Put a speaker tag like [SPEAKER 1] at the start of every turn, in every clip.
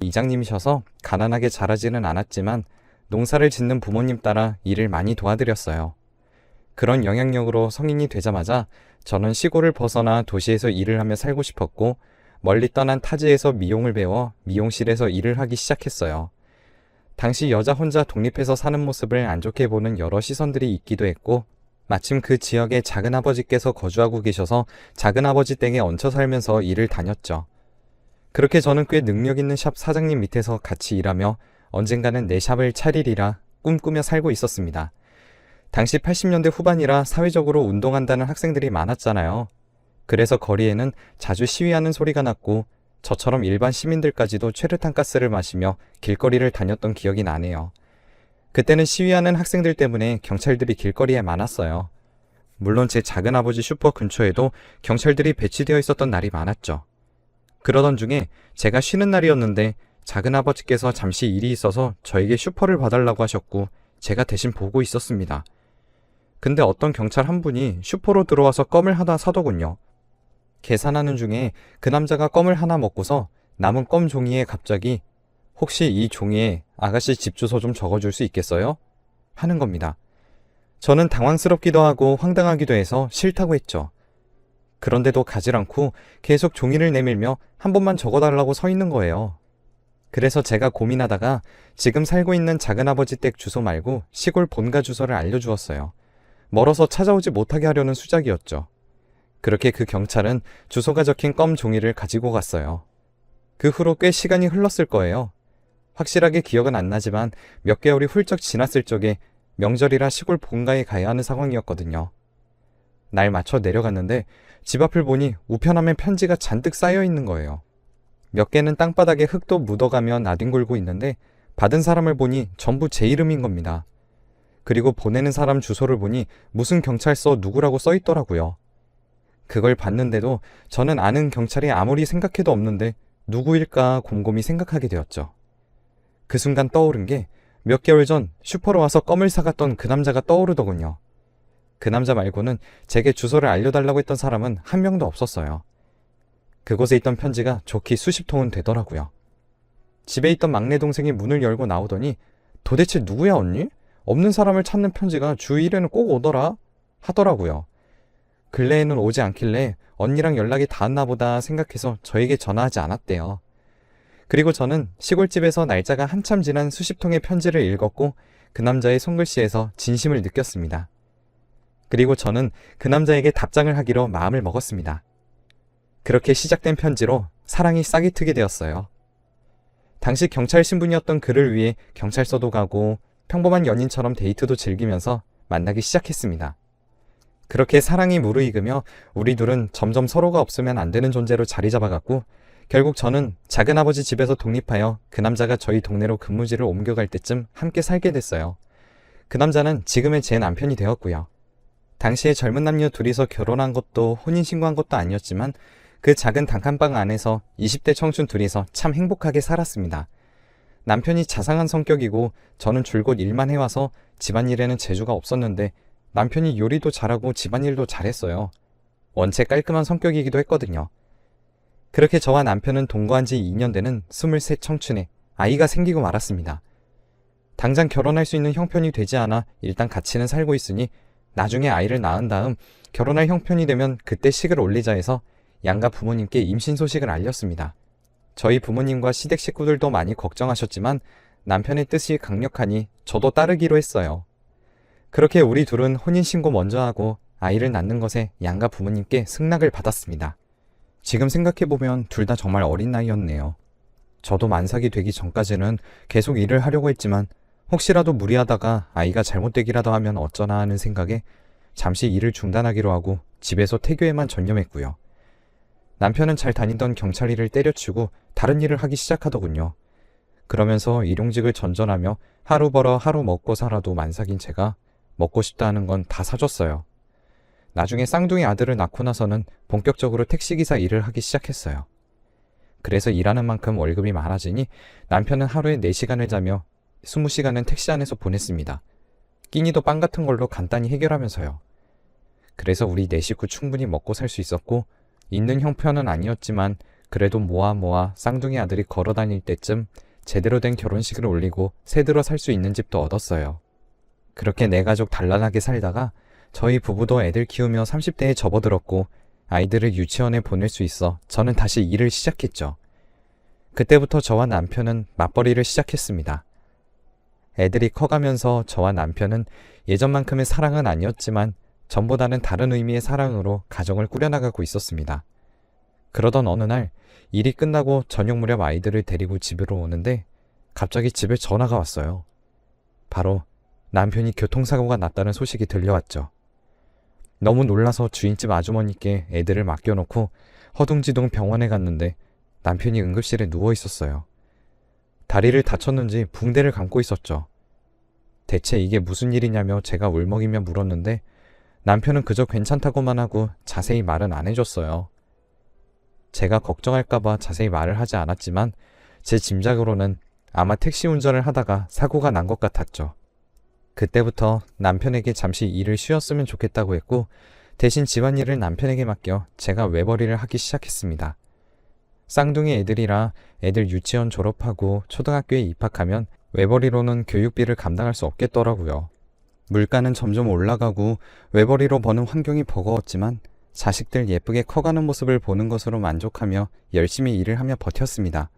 [SPEAKER 1] 이장님이셔서 가난하게 자라지는 않았지만 농사를 짓는 부모님 따라 일을 많이 도와드렸어요. 그런 영향력으로 성인이 되자마자 저는 시골을 벗어나 도시에서 일을 하며 살고 싶었고 멀리 떠난 타지에서 미용을 배워 미용실에서 일을 하기 시작했어요. 당시 여자 혼자 독립해서 사는 모습을 안 좋게 보는 여러 시선들이 있기도 했고 마침 그 지역에 작은아버지께서 거주하고 계셔서 작은아버지 댁에 얹혀 살면서 일을 다녔죠. 그렇게 저는 꽤 능력 있는 샵 사장님 밑에서 같이 일하며 언젠가는 내 샵을 차리리라 꿈꾸며 살고 있었습니다. 당시 80년대 후반이라 사회적으로 운동한다는 학생들이 많았잖아요. 그래서 거리에는 자주 시위하는 소리가 났고 저처럼 일반 시민들까지도 최루탄 가스를 마시며 길거리를 다녔던 기억이 나네요. 그때는 시위하는 학생들 때문에 경찰들이 길거리에 많았어요. 물론 제 작은아버지 슈퍼 근처에도 경찰들이 배치되어 있었던 날이 많았죠. 그러던 중에 제가 쉬는 날이었는데 작은아버지께서 잠시 일이 있어서 저에게 슈퍼를 봐달라고 하셨고 제가 대신 보고 있었습니다. 근데 어떤 경찰 한 분이 슈퍼로 들어와서 껌을 하나 사더군요. 계산하는 중에 그 남자가 껌을 하나 먹고서 남은 껌 종이에 갑자기 혹시 이 종이에 아가씨 집 주소 좀 적어줄 수 있겠어요? 하는 겁니다. 저는 당황스럽기도 하고 황당하기도 해서 싫다고 했죠. 그런데도 가질 않고 계속 종이를 내밀며 한 번만 적어달라고 서 있는 거예요. 그래서 제가 고민하다가 지금 살고 있는 작은아버지 댁 주소 말고 시골 본가 주소를 알려주었어요. 멀어서 찾아오지 못하게 하려는 수작이었죠. 그렇게 그 경찰은 주소가 적힌 껌 종이를 가지고 갔어요. 그 후로 꽤 시간이 흘렀을 거예요. 확실하게 기억은 안 나지만 몇 개월이 훌쩍 지났을 적에 명절이라 시골 본가에 가야 하는 상황이었거든요. 날 맞춰 내려갔는데 집 앞을 보니 우편함에 편지가 잔뜩 쌓여 있는 거예요. 몇 개는 땅바닥에 흙도 묻어가며 나뒹굴고 있는데 받은 사람을 보니 전부 제 이름인 겁니다. 그리고 보내는 사람 주소를 보니 무슨 경찰서 누구라고 써 있더라고요. 그걸 봤는데도 저는 아는 경찰이 아무리 생각해도 없는데 누구일까 곰곰이 생각하게 되었죠. 그 순간 떠오른 게 몇 개월 전 슈퍼로 와서 껌을 사갔던 그 남자가 떠오르더군요. 그 남자 말고는 제게 주소를 알려달라고 했던 사람은 한 명도 없었어요. 그곳에 있던 편지가 좋기 수십 통은 되더라고요. 집에 있던 막내 동생이 문을 열고 나오더니 도대체 누구야 언니? 없는 사람을 찾는 편지가 주 1회는 꼭 오더라 하더라고요. 근래에는 오지 않길래 언니랑 연락이 닿았나 보다 생각해서 저에게 전화하지 않았대요. 그리고 저는 시골집에서 날짜가 한참 지난 수십 통의 편지를 읽었고 그 남자의 손글씨에서 진심을 느꼈습니다. 그리고 저는 그 남자에게 답장을 하기로 마음을 먹었습니다. 그렇게 시작된 편지로 사랑이 싹이 트게 되었어요. 당시 경찰 신분이었던 그를 위해 경찰서도 가고 평범한 연인처럼 데이트도 즐기면서 만나기 시작했습니다. 그렇게 사랑이 무르익으며 우리 둘은 점점 서로가 없으면 안 되는 존재로 자리 잡아갔고 결국 저는 작은아버지 집에서 독립하여 그 남자가 저희 동네로 근무지를 옮겨갈 때쯤 함께 살게 됐어요. 그 남자는 지금의 제 남편이 되었고요. 당시에 젊은 남녀 둘이서 결혼한 것도 혼인신고한 것도 아니었지만 그 작은 단칸방 안에서 20대 청춘 둘이서 참 행복하게 살았습니다. 남편이 자상한 성격이고 저는 줄곧 일만 해와서 집안일에는 재주가 없었는데 남편이 요리도 잘하고 집안일도 잘했어요. 원체 깔끔한 성격이기도 했거든요. 그렇게 저와 남편은 동거한 지 2년 되는 23 청춘에 아이가 생기고 말았습니다. 당장 결혼할 수 있는 형편이 되지 않아 일단 같이는 살고 있으니 나중에 아이를 낳은 다음 결혼할 형편이 되면 그때 식을 올리자 해서 양가 부모님께 임신 소식을 알렸습니다. 저희 부모님과 시댁 식구들도 많이 걱정하셨지만 남편의 뜻이 강력하니 저도 따르기로 했어요. 그렇게 우리 둘은 혼인신고 먼저 하고 아이를 낳는 것에 양가 부모님께 승낙을 받았습니다. 지금 생각해보면 둘 다 정말 어린 나이였네요. 저도 만삭이 되기 전까지는 계속 일을 하려고 했지만 혹시라도 무리하다가 아이가 잘못되기라도 하면 어쩌나 하는 생각에 잠시 일을 중단하기로 하고 집에서 태교에만 전념했고요. 남편은 잘 다니던 경찰 일을 때려치우고 다른 일을 하기 시작하더군요. 그러면서 일용직을 전전하며 하루 벌어 하루 먹고 살아도 만삭인 제가 먹고 싶다 하는 건 다 사줬어요. 나중에 쌍둥이 아들을 낳고 나서는 본격적으로 택시기사 일을 하기 시작했어요. 그래서 일하는 만큼 월급이 많아지니 남편은 하루에 4시간을 자며 20시간은 택시 안에서 보냈습니다. 끼니도 빵 같은 걸로 간단히 해결하면서요. 그래서 우리 4식구 충분히 먹고 살 수 있었고 있는 형편은 아니었지만 그래도 모아 쌍둥이 아들이 걸어 다닐 때쯤 제대로 된 결혼식을 올리고 새들어 살 수 있는 집도 얻었어요. 그렇게 네 가족 단란하게 살다가 저희 부부도 애들 키우며 30대에 접어들었고 아이들을 유치원에 보낼 수 있어 저는 다시 일을 시작했죠. 그때부터 저와 남편은 맞벌이를 시작했습니다. 애들이 커가면서 저와 남편은 예전만큼의 사랑은 아니었지만 전보다는 다른 의미의 사랑으로 가정을 꾸려나가고 있었습니다. 그러던 어느 날 일이 끝나고 저녁 무렵 아이들을 데리고 집으로 오는데 갑자기 집에 전화가 왔어요. 바로 남편이 교통사고가 났다는 소식이 들려왔죠. 너무 놀라서 주인집 아주머니께 애들을 맡겨놓고 허둥지둥 병원에 갔는데 남편이 응급실에 누워 있었어요. 다리를 다쳤는지 붕대를 감고 있었죠. 대체 이게 무슨 일이냐며 제가 울먹이며 물었는데 남편은 그저 괜찮다고만 하고 자세히 말은 안 해줬어요. 제가 걱정할까봐 자세히 말을 하지 않았지만 제 짐작으로는 아마 택시 운전을 하다가 사고가 난 것 같았죠. 그때부터 남편에게 잠시 일을 쉬었으면 좋겠다고 했고 대신 집안일을 남편에게 맡겨 제가 외벌이를 하기 시작했습니다. 쌍둥이 애들이라 애들 유치원 졸업하고 초등학교에 입학하면 외벌이로는 교육비를 감당할 수 없겠더라고요. 물가는 점점 올라가고 외벌이로 버는 환경이 버거웠지만 자식들 예쁘게 커가는 모습을 보는 것으로 만족하며 열심히 일을 하며 버텼습니다.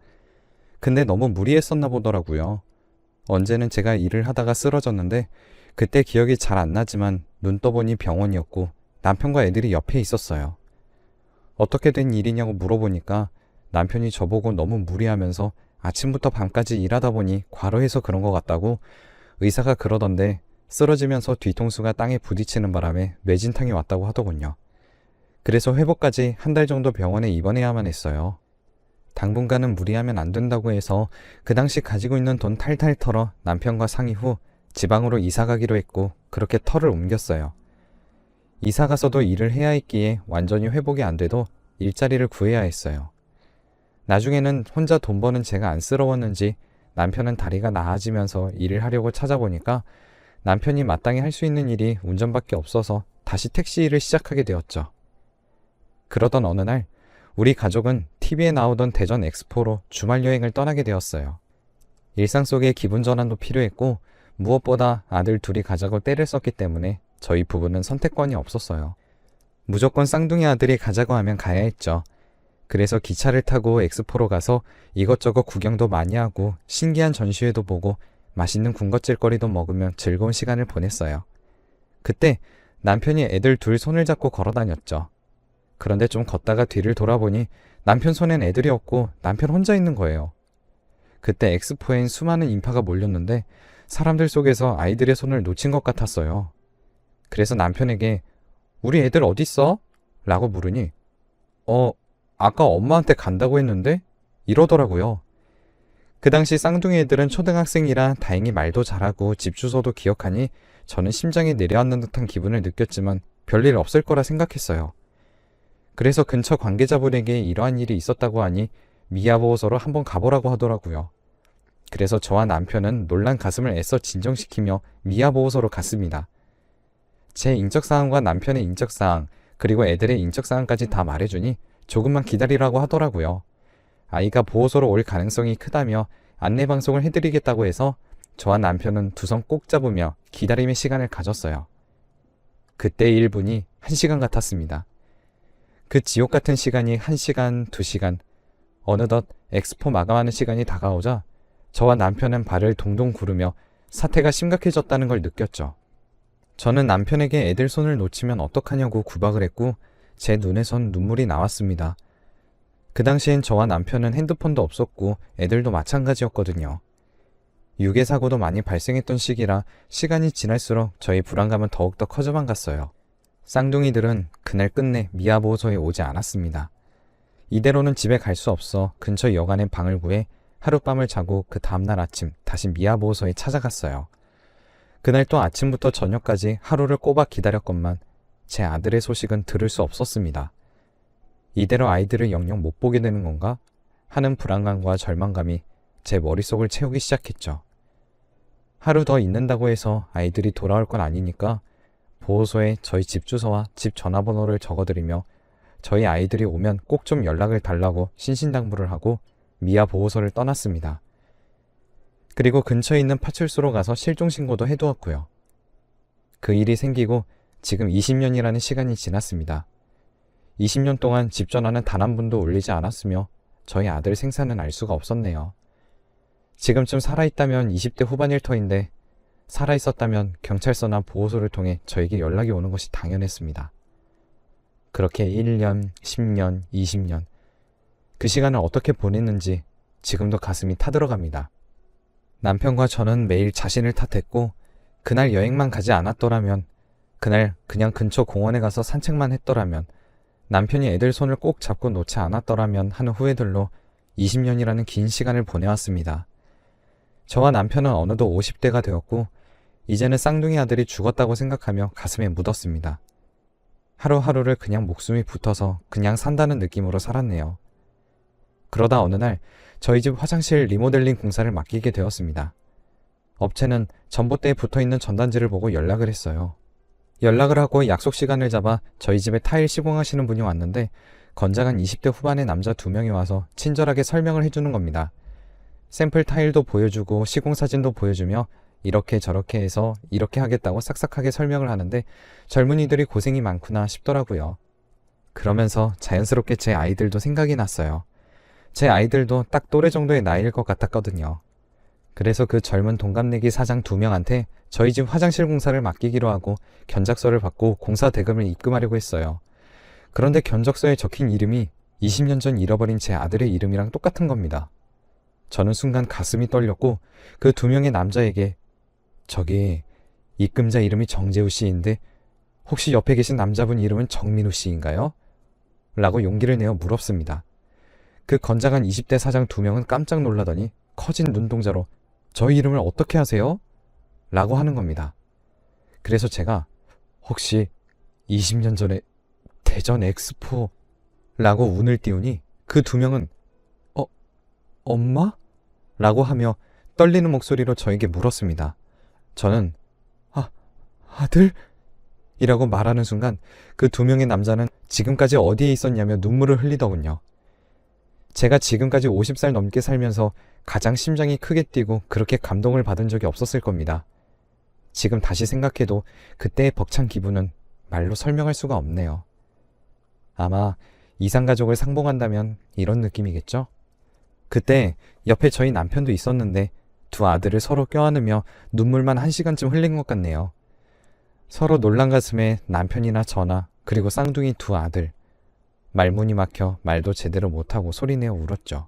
[SPEAKER 1] 근데 너무 무리했었나 보더라고요. 언제는 제가 일을 하다가 쓰러졌는데 그때 기억이 잘 안 나지만 눈 떠보니 병원이었고 남편과 애들이 옆에 있었어요. 어떻게 된 일이냐고 물어보니까 남편이 저보고 너무 무리하면서 아침부터 밤까지 일하다 보니 과로해서 그런 것 같다고 의사가 그러던데 쓰러지면서 뒤통수가 땅에 부딪히는 바람에 뇌진탕이 왔다고 하더군요. 그래서 회복까지 한 달 정도 병원에 입원해야만 했어요. 당분간은 무리하면 안 된다고 해서 그 당시 가지고 있는 돈 탈탈 털어 남편과 상의 후 지방으로 이사 가기로 했고 그렇게 터를 옮겼어요. 이사 가서도 일을 해야 했기에 완전히 회복이 안 돼도 일자리를 구해야 했어요. 나중에는 혼자 돈 버는 제가 안쓰러웠는지 남편은 다리가 나아지면서 일을 하려고 찾아보니까 남편이 마땅히 할 수 있는 일이 운전밖에 없어서 다시 택시 일을 시작하게 되었죠. 그러던 어느 날 우리 가족은 TV에 나오던 대전 엑스포로 주말 여행을 떠나게 되었어요. 일상 속의 기분 전환도 필요했고 무엇보다 아들 둘이 가자고 떼를 썼기 때문에 저희 부부는 선택권이 없었어요. 무조건 쌍둥이 아들이 가자고 하면 가야 했죠. 그래서 기차를 타고 엑스포로 가서 이것저것 구경도 많이 하고 신기한 전시회도 보고 맛있는 군것질거리도 먹으며 즐거운 시간을 보냈어요. 그때 남편이 애들 둘 손을 잡고 걸어 다녔죠. 그런데 좀 걷다가 뒤를 돌아보니 남편 손엔 애들이 없고 남편 혼자 있는 거예요. 그때 엑스포엔 수많은 인파가 몰렸는데 사람들 속에서 아이들의 손을 놓친 것 같았어요. 그래서 남편에게 우리 애들 어딨어? 라고 물으니 아까 엄마한테 간다고 했는데? 이러더라고요. 그 당시 쌍둥이 애들은 초등학생이라 다행히 말도 잘하고 집 주소도 기억하니 저는 심장이 내려앉는 듯한 기분을 느꼈지만 별일 없을 거라 생각했어요. 그래서 근처 관계자분에게 이러한 일이 있었다고 하니 미아보호소로 한번 가보라고 하더라고요. 그래서 저와 남편은 놀란 가슴을 애써 진정시키며 미아보호소로 갔습니다. 제 인적사항과 남편의 인적사항 그리고 애들의 인적사항까지 다 말해주니 조금만 기다리라고 하더라고요. 아이가 보호소로 올 가능성이 크다며 안내방송을 해드리겠다고 해서 저와 남편은 두 손 꼭 잡으며 기다림의 시간을 가졌어요. 그때의 1분이 1시간 같았습니다. 그 지옥 같은 시간이 1시간, 2시간, 어느덧 엑스포 마감하는 시간이 다가오자 저와 남편은 발을 동동 구르며 사태가 심각해졌다는 걸 느꼈죠. 저는 남편에게 애들 손을 놓치면 어떡하냐고 구박을 했고 제 눈에선 눈물이 나왔습니다. 그 당시엔 저와 남편은 핸드폰도 없었고 애들도 마찬가지였거든요. 유괴 사고도 많이 발생했던 시기라 시간이 지날수록 저희 불안감은 더욱더 커져만 갔어요. 쌍둥이들은 그날 끝내 미아보호소에 오지 않았습니다. 이대로는 집에 갈 수 없어 근처 여관에 방을 구해 하룻밤을 자고 그 다음날 아침 다시 미아보호소에 찾아갔어요. 그날 또 아침부터 저녁까지 하루를 꼬박 기다렸건만 제 아들의 소식은 들을 수 없었습니다. 이대로 아이들을 영영 못 보게 되는 건가 하는 불안감과 절망감이 제 머릿속을 채우기 시작했죠. 하루 더 있는다고 해서 아이들이 돌아올 건 아니니까 보호소에 저희 집 주소와 집 전화번호를 적어드리며 저희 아이들이 오면 꼭 좀 연락을 달라고 신신당부를 하고 미아 보호소를 떠났습니다. 그리고 근처에 있는 파출소로 가서 실종신고도 해두었고요. 그 일이 생기고 지금 20년이라는 시간이 지났습니다. 20년 동안 집 전화는 단 한 번도 울리지 않았으며 저희 아들 생사는 알 수가 없었네요. 지금쯤 살아있다면 20대 후반일 터인데 살아있었다면 경찰서나 보호소를 통해 저에게 연락이 오는 것이 당연했습니다. 그렇게 1년, 10년, 20년 그 시간을 어떻게 보냈는지 지금도 가슴이 타들어갑니다. 남편과 저는 매일 자신을 탓했고 그날 여행만 가지 않았더라면, 그날 그냥 근처 공원에 가서 산책만 했더라면, 남편이 애들 손을 꼭 잡고 놓지 않았더라면 하는 후회들로 20년이라는 긴 시간을 보내왔습니다. 저와 남편은 어느덧 50대가 되었고 이제는 쌍둥이 아들이 죽었다고 생각하며 가슴에 묻었습니다. 하루하루를 그냥 목숨이 붙어서 그냥 산다는 느낌으로 살았네요. 그러다 어느 날 저희 집 화장실 리모델링 공사를 맡기게 되었습니다. 업체는 전봇대에 붙어있는 전단지를 보고 연락을 했어요. 연락을 하고 약속 시간을 잡아 저희 집에 타일 시공하시는 분이 왔는데 건장한 20대 후반의 남자 2명이 와서 친절하게 설명을 해주는 겁니다. 샘플 타일도 보여주고 시공 사진도 보여주며 이렇게 저렇게 해서 이렇게 하겠다고 싹싹하게 설명을 하는데 젊은이들이 고생이 많구나 싶더라고요. 그러면서 자연스럽게 제 아이들도 생각이 났어요. 제 아이들도 딱 또래 정도의 나이일 것 같았거든요. 그래서 그 젊은 동갑내기 사장 2명한테 저희 집 화장실 공사를 맡기기로 하고 견적서를 받고 공사 대금을 입금하려고 했어요. 그런데 견적서에 적힌 이름이 20년 전 잃어버린 제 아들의 이름이랑 똑같은 겁니다. 저는 순간 가슴이 떨렸고 그 2명의 남자에게 저기 입금자 이름이 정재우 씨인데 혹시 옆에 계신 남자분 이름은 정민우 씨인가요? 라고 용기를 내어 물었습니다. 그 건장한 20대 사장 2명은 깜짝 놀라더니 커진 눈동자로 저희 이름을 어떻게 아세요? 라고 하는 겁니다. 그래서 제가 혹시 20년 전에 대전 엑스포 라고 운을 띄우니 그 2명은 엄마? 라고 하며 떨리는 목소리로 저에게 물었습니다. 저는 아들? 이라고 말하는 순간 그 2명의 남자는 지금까지 어디에 있었냐며 눈물을 흘리더군요. 제가 지금까지 50살 넘게 살면서 가장 심장이 크게 뛰고 그렇게 감동을 받은 적이 없었을 겁니다. 지금 다시 생각해도 그때의 벅찬 기분은 말로 설명할 수가 없네요. 아마 이산가족을 상봉한다면 이런 느낌이겠죠? 그때 옆에 저희 남편도 있었는데 두 아들을 서로 껴안으며 눈물만 1시간쯤 흘린 것 같네요. 서로 놀란 가슴에 남편이나 저나 그리고 쌍둥이 두 아들, 말문이 막혀 말도 제대로 못하고 소리내어 울었죠.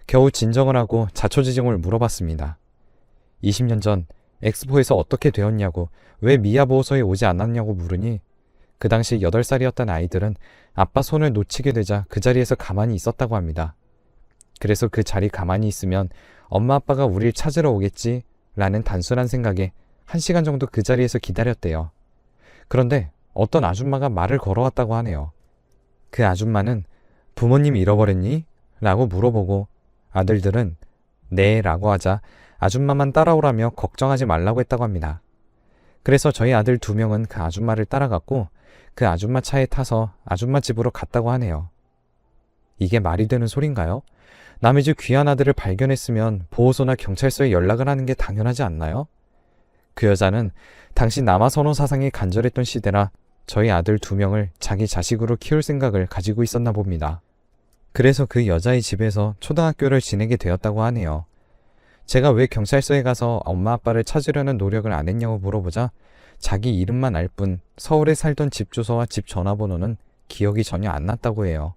[SPEAKER 1] 겨우 진정을 하고 자초지종을 물어봤습니다. 20년 전 엑스포에서 어떻게 되었냐고, 왜 미아 보호소에 오지 않았냐고 물으니 그 당시 8살이었던 아이들은 아빠 손을 놓치게 되자 그 자리에서 가만히 있었다고 합니다. 그래서 그 자리 가만히 있으면 엄마 아빠가 우릴 찾으러 오겠지 라는 단순한 생각에 1시간 정도 그 자리에서 기다렸대요. 그런데 어떤 아줌마가 말을 걸어왔다고 하네요. 그 아줌마는 부모님 잃어버렸니? 라고 물어보고 아들들은 네 라고 하자 아줌마만 따라오라며 걱정하지 말라고 했다고 합니다. 그래서 저희 아들 2명은 그 아줌마를 따라갔고 그 아줌마 차에 타서 아줌마 집으로 갔다고 하네요. 이게 말이 되는 소린가요? 남의 집 귀한 아들을 발견했으면 보호소나 경찰서에 연락을 하는 게 당연하지 않나요? 그 여자는 당시 남아선호 사상이 간절했던 시대라 저희 아들 2명을 자기 자식으로 키울 생각을 가지고 있었나 봅니다. 그래서 그 여자의 집에서 초등학교를 지내게 되었다고 하네요. 제가 왜 경찰서에 가서 엄마 아빠를 찾으려는 노력을 안 했냐고 물어보자 자기 이름만 알 뿐 서울에 살던 집 주소와 집 전화번호는 기억이 전혀 안 났다고 해요.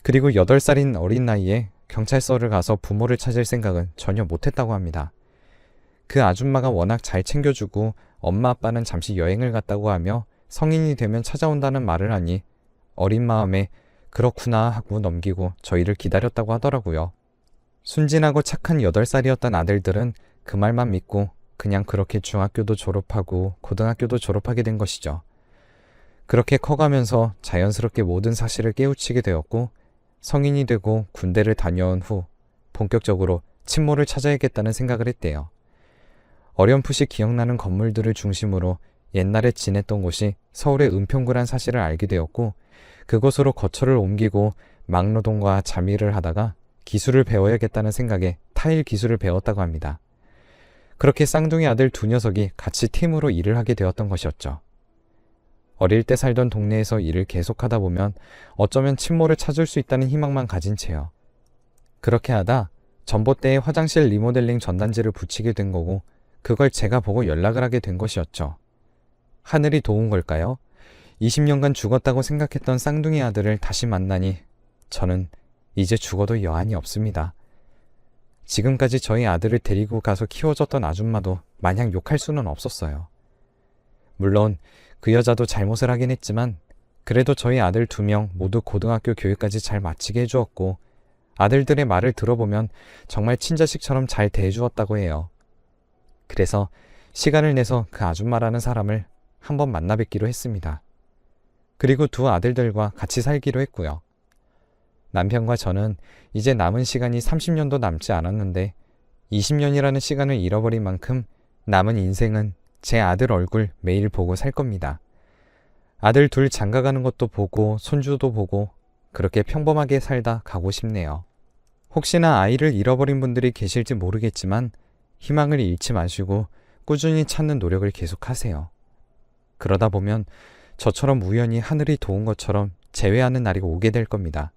[SPEAKER 1] 그리고 8살인 어린 나이에 경찰서를 가서 부모를 찾을 생각은 전혀 못했다고 합니다. 그 아줌마가 워낙 잘 챙겨주고 엄마 아빠는 잠시 여행을 갔다고 하며 성인이 되면 찾아온다는 말을 하니 어린 마음에 그렇구나 하고 넘기고 저희를 기다렸다고 하더라고요. 순진하고 착한 8살이었던 아들들은 그 말만 믿고 그냥 그렇게 중학교도 졸업하고 고등학교도 졸업하게 된 것이죠. 그렇게 커가면서 자연스럽게 모든 사실을 깨우치게 되었고 성인이 되고 군대를 다녀온 후 본격적으로 친모를 찾아야겠다는 생각을 했대요. 어렴풋이 기억나는 건물들을 중심으로 옛날에 지냈던 곳이 서울의 은평구란 사실을 알게 되었고 그곳으로 거처를 옮기고 막노동과 잠일을 하다가 기술을 배워야겠다는 생각에 타일 기술을 배웠다고 합니다. 그렇게 쌍둥이 아들 두 녀석이 같이 팀으로 일을 하게 되었던 것이었죠. 어릴 때 살던 동네에서 일을 계속하다 보면 어쩌면 친모를 찾을 수 있다는 희망만 가진 채요. 그렇게 하다 전봇대에 화장실 리모델링 전단지를 붙이게 된 거고 그걸 제가 보고 연락을 하게 된 것이었죠. 하늘이 도운 걸까요? 20년간 죽었다고 생각했던 쌍둥이 아들을 다시 만나니 저는 이제 죽어도 여한이 없습니다. 지금까지 저희 아들을 데리고 가서 키워줬던 아줌마도 마냥 욕할 수는 없었어요. 물론 그 여자도 잘못을 하긴 했지만 그래도 저희 아들 2명 모두 고등학교 교육까지 잘 마치게 해주었고 아들들의 말을 들어보면 정말 친자식처럼 잘 대해주었다고 해요. 그래서 시간을 내서 그 아줌마라는 사람을 한번 만나 뵙기로 했습니다. 그리고 두 아들들과 같이 살기로 했고요. 남편과 저는 이제 남은 시간이 30년도 남지 않았는데 20년이라는 시간을 잃어버린 만큼 남은 인생은 제 아들 얼굴 매일 보고 살 겁니다. 아들 둘 장가가는 것도 보고 손주도 보고 그렇게 평범하게 살다 가고 싶네요. 혹시나 아이를 잃어버린 분들이 계실지 모르겠지만 희망을 잃지 마시고 꾸준히 찾는 노력을 계속하세요. 그러다 보면 저처럼 우연히 하늘이 도운 것처럼 재회하는 날이 오게 될 겁니다.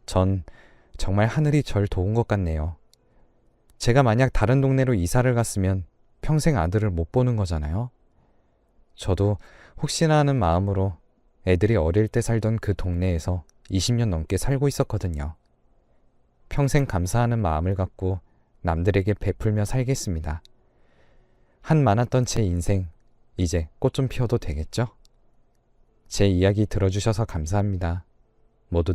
[SPEAKER 1] 전 정말 하늘이 절 도운 것 같네요. 제가 만약 다른 동네로 이사를 갔으면 평생 아들을 못 보는 거잖아요. 저도 혹시나 하는 마음으로 애들이 어릴 때 살던 그 동네에서 20년 넘게 살고 있었거든요. 평생 감사하는 마음을 갖고 남들에게 베풀며 살겠습니다. 한 많았던 제 인생, 이제 꽃 좀 피워도 되겠죠? 제 이야기 들어주셔서 감사합니다. 모두